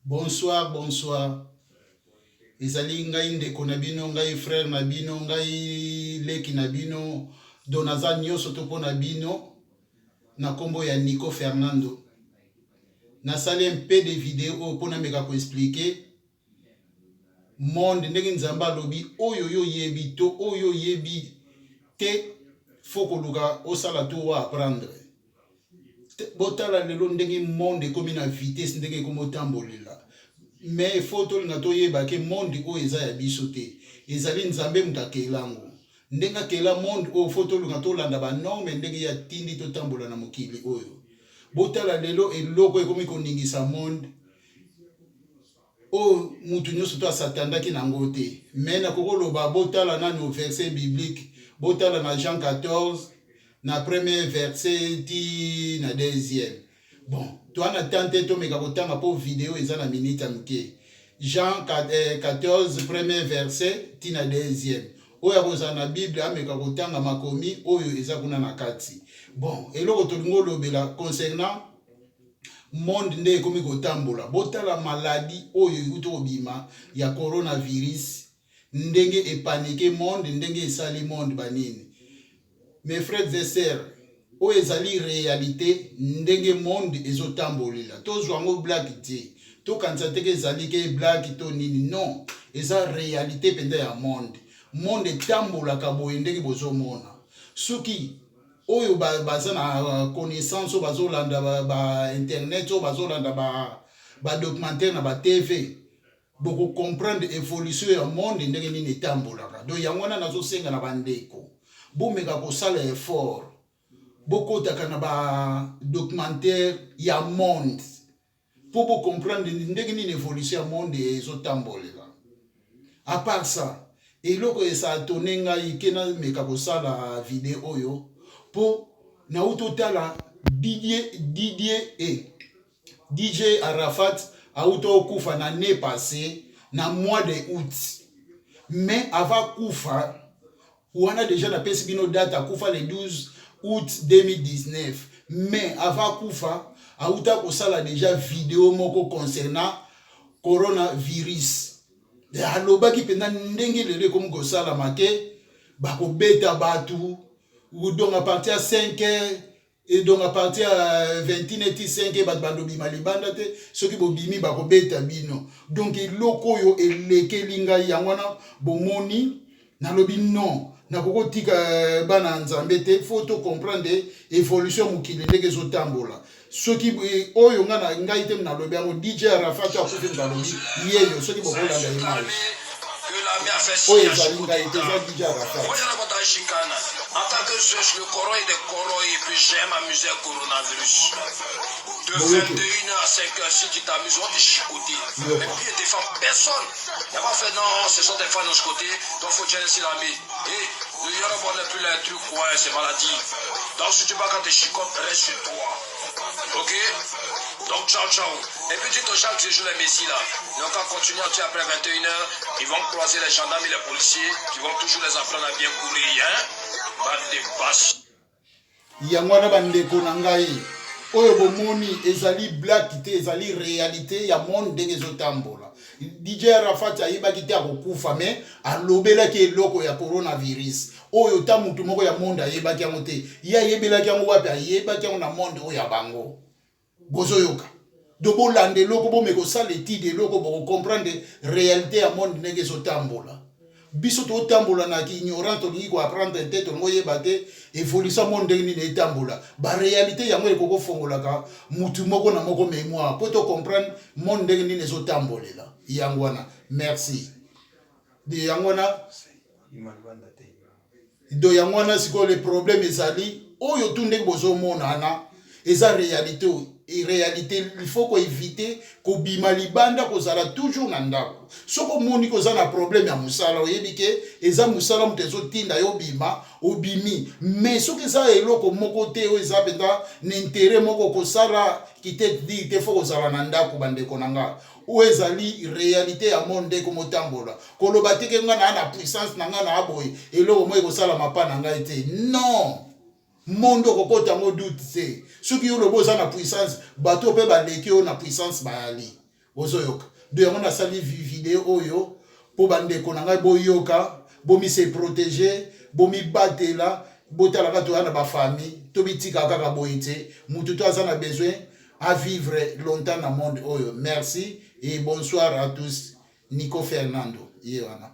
Bonsoir, bonsoir. Ezali ngai ndeko na bino, ngai frère na bino, ngai leki na bino, donaza nyoso topo na bino, na kombo ya Nico Fernando. Nasali un peu de vidéo pour na meka ko expliquer monde ndenge nzamba lobi oyo yebi to oyo yebi te foko luka osala to wa apprendre. Botala lelo ndenge monde komi na vitesse ndenge komo tambolela. Mais photo nga to yeba ke monde o eza ya biso te. Ezali nzambe mutakelango. Ndenga kela monde o photo nga to landa ba norme ndenge ya tindi to tambola na mokili oyo. Botala lelo eloko ekomi koningisa monde. O mutu nyoso to asatandaki nango te. Mais na kokoloba botala na no verset biblique. Botala na Jean 14 na premier verset ti na deuxième. Bon, toi na tante to meka kotanga po vidéo eza na minute muke. Jean 14 premier verset ti na deuxième. Oya koza na Bible ameka kotanga makomi oyo eza kuna na kati. Bon, eloko to lingo lobela concernant monde nde komi kotambola. Botala maladie oyo yuto obima ya coronavirus ndenge epanike monde ndenge esali monde banini. Mes frères et sœurs, o ezali réalité ndenge monde ezotambolela. Tozwa ngo blague te. To kanisa teke ezali ke blague to nini non. Eza réalité penda ya monde. Monde tambolaka boye ndenge bozomona. Soki oyo baza na connaissance o bazolanda ba internet o bazolanda ba documentaire na ba TV. Boko comprendre évolution ya monde ndenge nini etambolaka. Do yango na nazosenga na bandeko. Bomeka kosala effort. Boko takana ba documentaire ya monde. Pour comprendre ndenge nini évolution ya monde ezotambolela. À part ça, eloko esa tonenga ikena meka kosala vidéo oyo po na utotala DJ Arafat a auto kufa na ne passé na mois de août. Mais avant kufa on a déjà la pesibino date à kufa le 12 août 2019. Mais avant kufa a uta kosala déjà vidéo moko concernant coronavirus. Alobaki penda ndenge lele comme kosala make bako beta batu ou donc à partir à 5h et donc à partir à 21h5 bat bando bima libanda te soki bobimi bako beta bino. Donc eloko yo elekelinga yangwana bomoni na lobi non na koko tika bana nzambe te faut comprendre évolution mukili ndenge zotambola. Soki oyo nga na ngai te na lobi yango DJ Arafat akufi na lobi yeyo soki bokolanda image oyo ezali ngai te za DJ Arafat. En tant que je le coro et de coro et puis j'aime m'amuser au coronavirus. De 21h à 5h, si tu t'amuses, on te chicoter. Et puis il défend personne. Il n'y a pas fait non, ce sont des fans de ce côté, donc faut tirer ici l'ami. Et il y a pas plus les trucs, ouais, c'est maladie. Donc si tu vas quand tu chicotes, reste sur toi. Ok? Donc ciao ciao. Et puis dis-toi chaque jour les messies là. Donc on continue après 21h, ils vont croiser les gendarmes et les policiers qui vont toujours les apprendre à bien courir, hein? Yangwana bandeko na ngai oyo bomoni ezali black te ezali réalité ya monde ndenge ezotambola. DJ Arafat ayebaki te akokufa mais alobelaki eloko ya coronavirus oyo ta mutu moko ya monde ayebaki yango te ye ayebelaki yango wapi ayebaki yango na monde oyo ya bango bozoyoka do bolanda eloko bomeka osala etide eloko bokocomprendre réalité ya monde ndenge ezotambola. Biso to tambola na ki ignorant to lingi ko apprendre tete ngo yeba te évolution monde ndenge ni tambola ba réalité yango ekoko fongolaka mutu moko na moko mémoire pour to comprendre monde ndenge ni zo tambolela yangwana. Merci de yangwana do yangwana siko le problème ezali oyo tu ndenge bozo mona na eza réalité et réalité il faut qu'on éviter ko bima libanda ko zala toujours na ndako soko moni ko zana problème ya musala oyebike eza musala mutezo tinda yo bima obimi mais soki za eloko moko te o eza benda n'intérêt moko ko sala ki te dit te faut ko zala na ndako bandeko nanga o ezali réalité ya monde ko motambola ko lobati ke nga na puissance nanga na aboy eloko mo ko sala mapana ngai te non. Monde kokota ngo doute te soki yo lobo za na puissance bato pe baleki yo na puissance bayali bozoyoka de yango nasali video oyo po bandeko na ngai boyoka bomi se protéger bomi batela botalaka toya na bafamille tobitika kaka boye te mutu to aza na besoin à vivre longtemps dans le monde oyo. Merci et bonsoir à tous. Nico Fernando. Yewana.